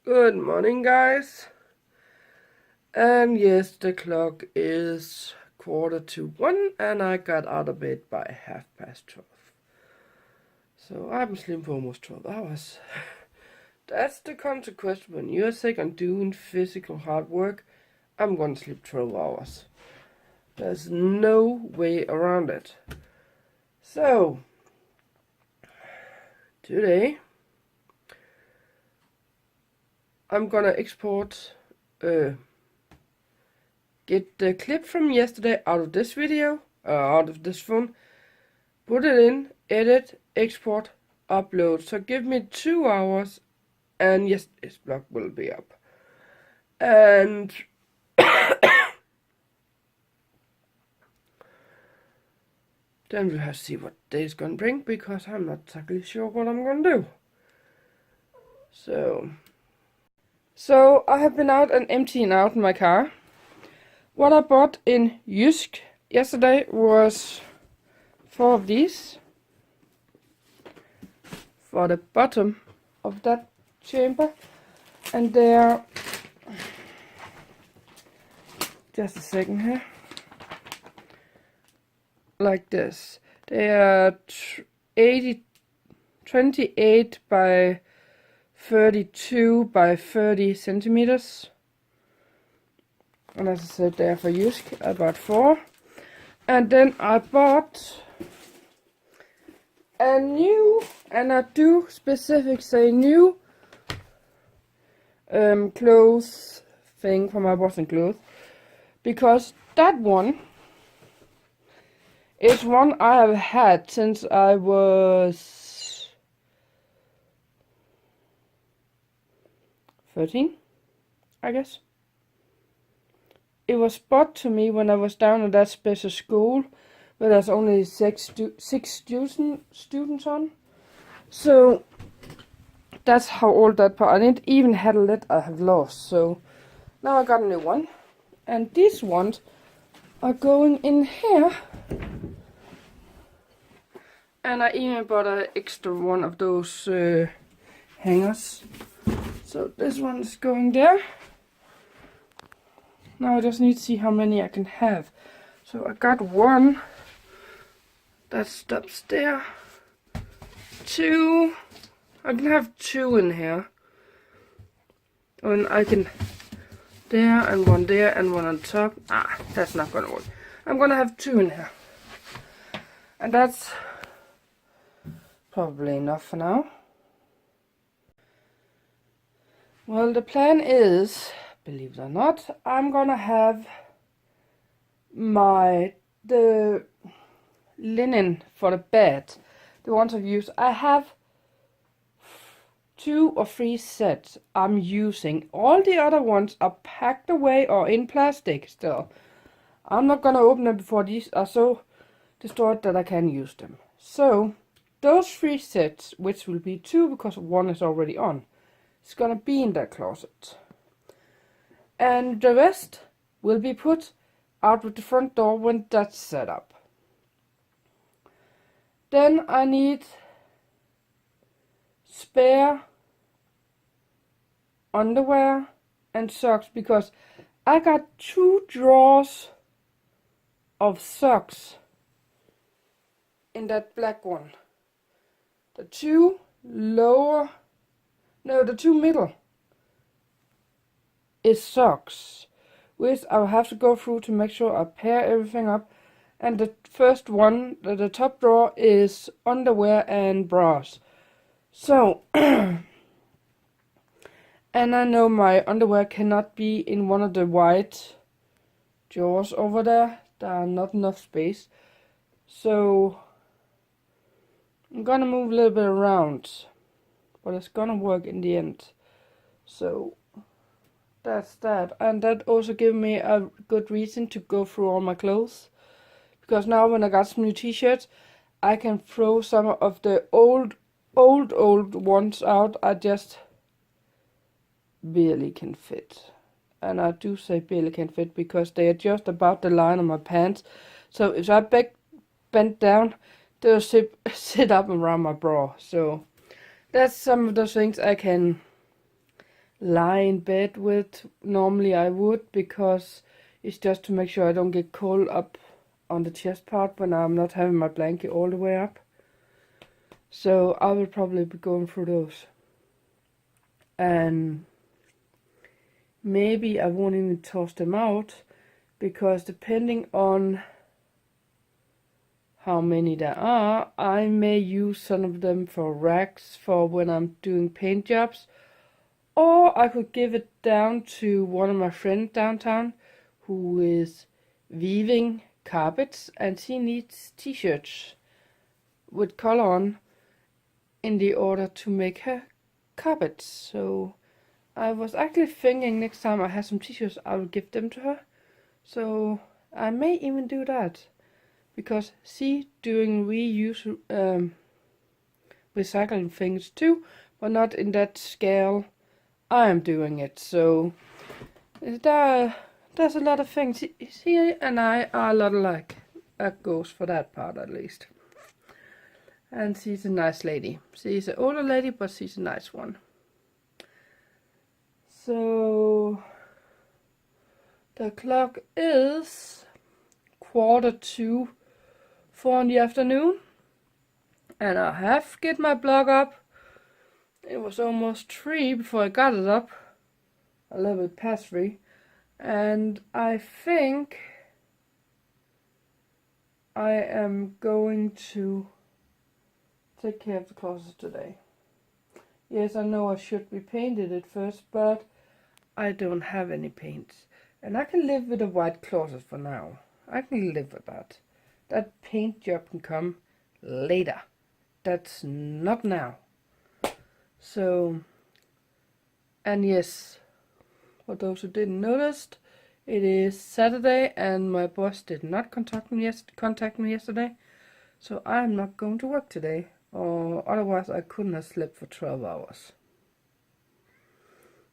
Good morning, guys. And yes, the clock is 1:45, and I got out of bed by 12:30. So I've been sleeping for almost 12 hours. That's the consequence when you're sick and doing physical hard work. I'm gonna sleep 12 hours. There's no way around it. So, today, I'm gonna get the clip from yesterday out of this video, out of this phone, put it in, edit, export, upload. So give me 2 hours and yes, this blog will be up. And then we'll have to see what day's gonna bring, because I'm not exactly sure what I'm gonna do. So I have been out and emptying out my car. What I bought in Jysk yesterday was 4 of these for the bottom of that chamber, and they're just a second here, like this. They are 28 by 32 by 30 centimeters. And as I said, they are for Jysk. I bought 4. And then I bought a new, and I do specific say new, clothes thing for my washing clothes. Because that one is one I have had since I was 13, I guess. It was bought to me when I was down at that special school where there's only six students on. So that's how old that part. I didn't even have a lid I have lost. So now I got a new one. And these ones are going in here. And I even bought an extra one of those hangers. So this one is going there. Now I just need to see how many I can have. So I got one that stops there. 2. I can have 2 in here. And I can there and one there and one on top. That's not gonna work. I'm gonna have 2 in here. And that's probably enough for now. Well, the plan is, believe it or not, I'm gonna have the linen for the bed, the ones I've used. I have 2 or 3 sets I'm using. All the other ones are packed away or in plastic still. I'm not gonna open them before these are so destroyed that I can use them. So those 3 sets, which will be 2 because 1 is already on, it's gonna be in that closet. And the rest will be put out with the front door when that's set up. Then I need spare underwear and socks, because I got 2 drawers of socks in that black one. The 2 middle is socks, which I'll have to go through to make sure I pair everything up. And the first one, the top drawer, is underwear and bras. So, and I know my underwear cannot be in one of the white drawers over there. There are not enough space. So, I'm gonna move a little bit around, but it's gonna work in the end. So, that's that. And that also gave me a good reason to go through all my clothes. Because now when I got some new t-shirts, I can throw some of the old ones out. I just barely can fit. And I do say barely can fit because they are just about the line of my pants. So if I bend down, they'll sit up around my bra. So that's some of those things I can lie in bed with. Normally I would, because it's just to make sure I don't get cold up on the chest part when I'm not having my blanket all the way up. So I will probably be going through those. And maybe I won't even toss them out, because depending on how many there are, I may use some of them for racks for when I'm doing paint jobs. Or I could give it down to one of my friends downtown who is weaving carpets, and she needs t-shirts with color on in the order to make her carpets. So I was actually thinking next time I have some t-shirts, I will give them to her. So I may even do that, because she doing reuse recycling things too, but not in that scale I am doing it. So there's a lot of things. She and I are a lot alike. That goes for that part at least. And she's a nice lady. She's an older lady, but she's a nice one. So the clock is 3:45 in the afternoon, and I have get my blog up. It was almost 3 before I got it up, a little bit past 3, and I think I am going to take care of the closet today. Yes, I know I should be painted it first, but I don't have any paints. And I can live with a white closet for now. I can live with that. That paint job can come later. That's not now. So, and yes, for those who didn't notice, it is Saturday and my boss did not contact me yesterday. So I'm not going to work today, or otherwise I couldn't have slept for 12 hours.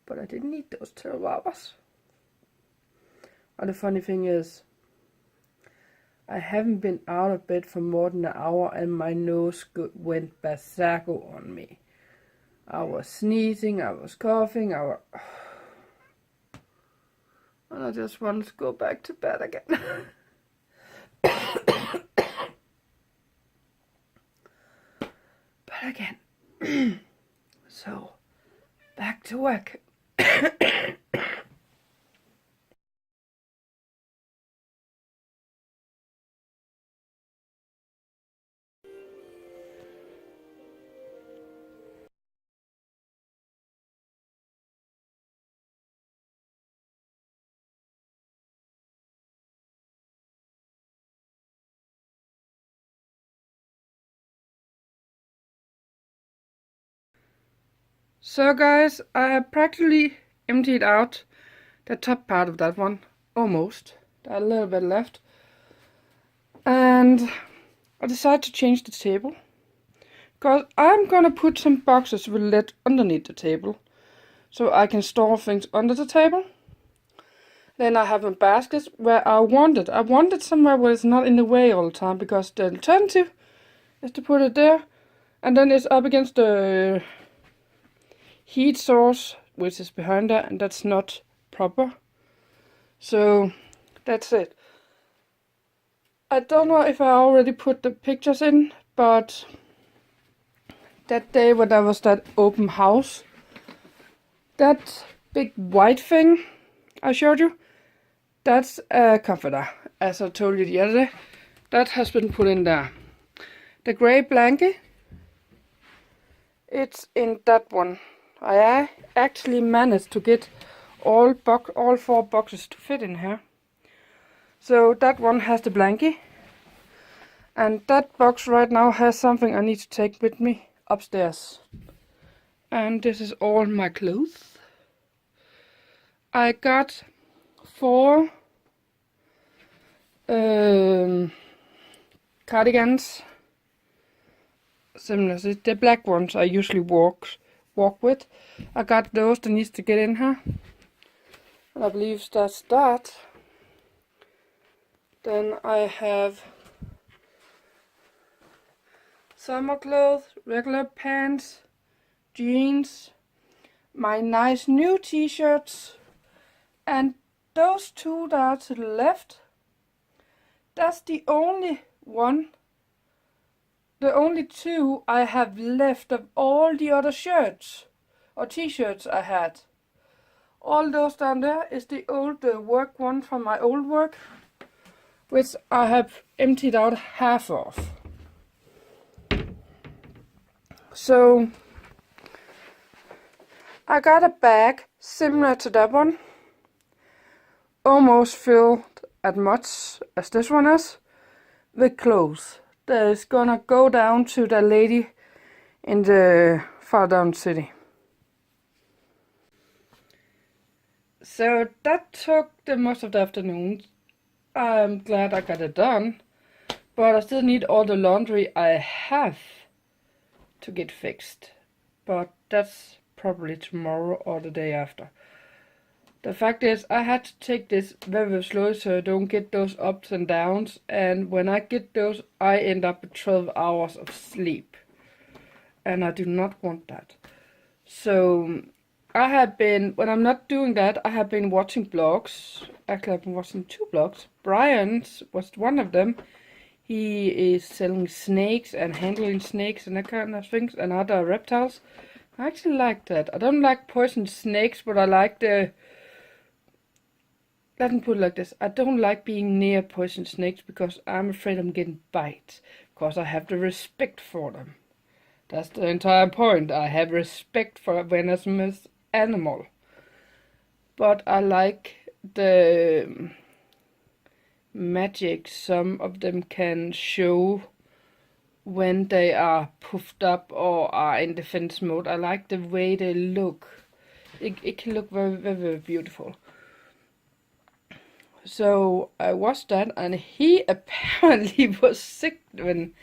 But I didn't need those 12 hours. And the funny thing is, I haven't been out of bed for more than an hour and my nose went berserko on me. I was sneezing, I was coughing, and I just wanted to go back to bed again. But again, so back to work. So guys, I have practically emptied out the top part of that one, almost. There's a little bit left. And I decided to change the table, because I'm gonna put some boxes with lid underneath the table, so I can store things under the table. Then I have a basket where I wanted somewhere where it's not in the way all the time, because the alternative is to put it there, and then it's up against the heat source, which is behind there, and that's not proper. So that's it. I don't know if I already put the pictures in, but that day when there was that open house, that big white thing I showed you, that's a comforter, as I told you the other day. That has been put in there. The grey blanket, it's in that one. I actually managed to get all 4 boxes to fit in here. So that one has the blankie. And that box right now has something I need to take with me upstairs. And this is all my clothes. I got 4 cardigans. Similar to the black ones I usually walk with. I got those that needs to get in here. And I believe that's that. Then I have summer clothes, regular pants, jeans. my nice new t-shirts, and those two that are to the left, that's the only two I have left of all the other shirts or t-shirts I had. All those down there is the old work one from my old work, which I have emptied out half of. So I got a bag similar to that one, almost filled as much as this one is, with clothes that is gonna go down to the lady in the far down city. So that took the most of the afternoon. I'm glad I got it done, but I still need all the laundry I have to get fixed. But that's probably tomorrow or the day after. The fact is, I had to take this very slowly so I don't get those ups and downs, and when I get those, I end up with 12 hours of sleep. And I do not want that. So I have been, when I'm not doing that, I have been watching blogs. Actually, I've been watching 2 blogs. Brian's was one of them. He is selling snakes and handling snakes and that kind of things and other reptiles. I actually like that. I don't like poison snakes, but I like the... Let me put it like this. I don't like being near poison snakes because I'm afraid I'm getting bite. Because I have the respect for them. That's the entire point. I have respect for a venomous animal. But I like the magic some of them can show when they are puffed up or are in defense mode. I like the way they look. It can look very, very, very beautiful. So I watched that, and he apparently was sick when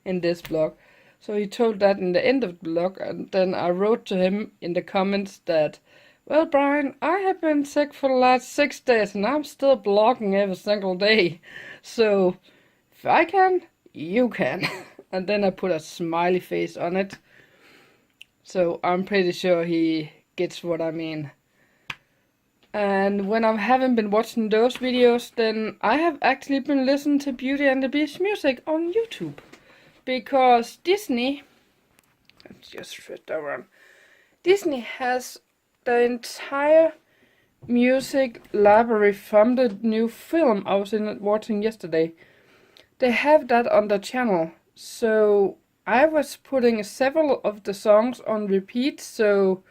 in this vlog. So he told that in the end of the vlog, and then I wrote to him in the comments that, well, Brian, I have been sick for the last 6 days and I'm still vlogging every single day. So if I can, you can. And then I put a smiley face on it. So I'm pretty sure he gets what I mean. And when I haven't been watching those videos, then I have actually been listening to Beauty and the Beast music on YouTube. Because Disney, let's just flip that around. Disney has the entire music library from the new film I was watching yesterday. They have that on the channel. So I was putting several of the songs on repeat, so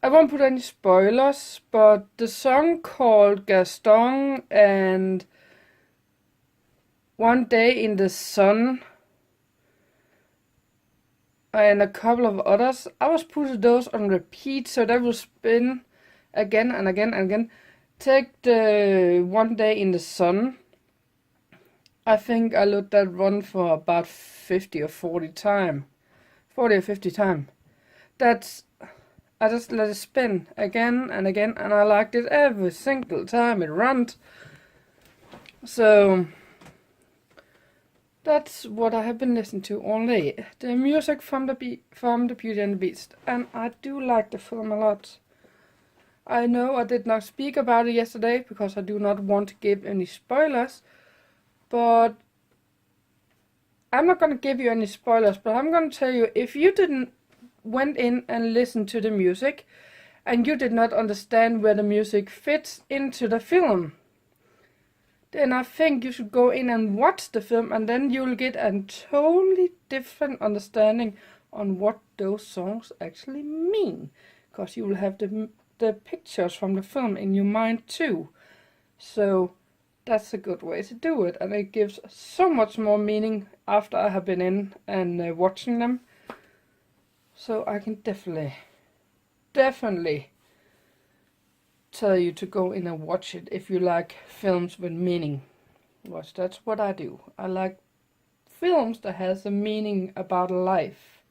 I won't put any spoilers, but the song called Gaston and One Day in the Sun and a couple of others, I was putting those on repeat, so they will spin again and again and again. Take the One Day in the Sun. I think I looked that one for about 50 or 40 times. 40 or 50 times. That's... I just let it spin again and again, and I liked it every single time it runs. So that's what I have been listening to all day. The music from the Beauty and the Beast, and I do like the film a lot. I know I did not speak about it yesterday because I do not want to give any spoilers, but I'm not going to give you any spoilers, but I'm going to tell you, if you didn't went in and listened to the music and you did not understand where the music fits into the film, then I think you should go in and watch the film, and then you'll get a totally different understanding on what those songs actually mean, because you will have the pictures from the film in your mind too. So that's a good way to do it, and it gives so much more meaning after I have been in and watching them. So I can definitely tell you to go in and watch it if you like films with meaning. Watch, that's what I do. I like films that has a meaning about life.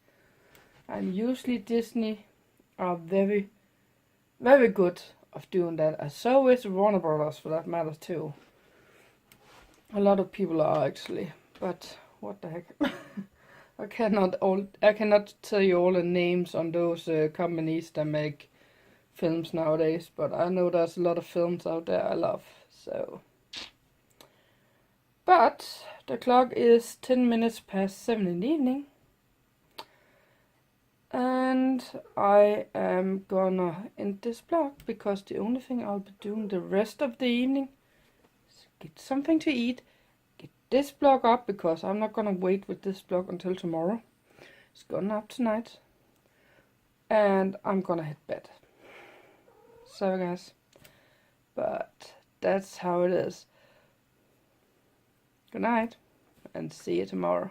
And usually Disney are very, very good of doing that. And so is Warner Brothers, for that matter too. A lot of people are actually, but what the heck. I cannot tell you all the names on those companies that make films nowadays, but I know there's a lot of films out there I love, so. But the clock is 10 minutes past 7 in the evening, and I am gonna end this vlog because the only thing I'll be doing the rest of the evening is get something to eat, get this vlog up because I'm not gonna wait with this vlog until tomorrow. It's going up tonight, and I'm gonna hit bed. Sorry guys, but that's how it is. Good night, and see you tomorrow.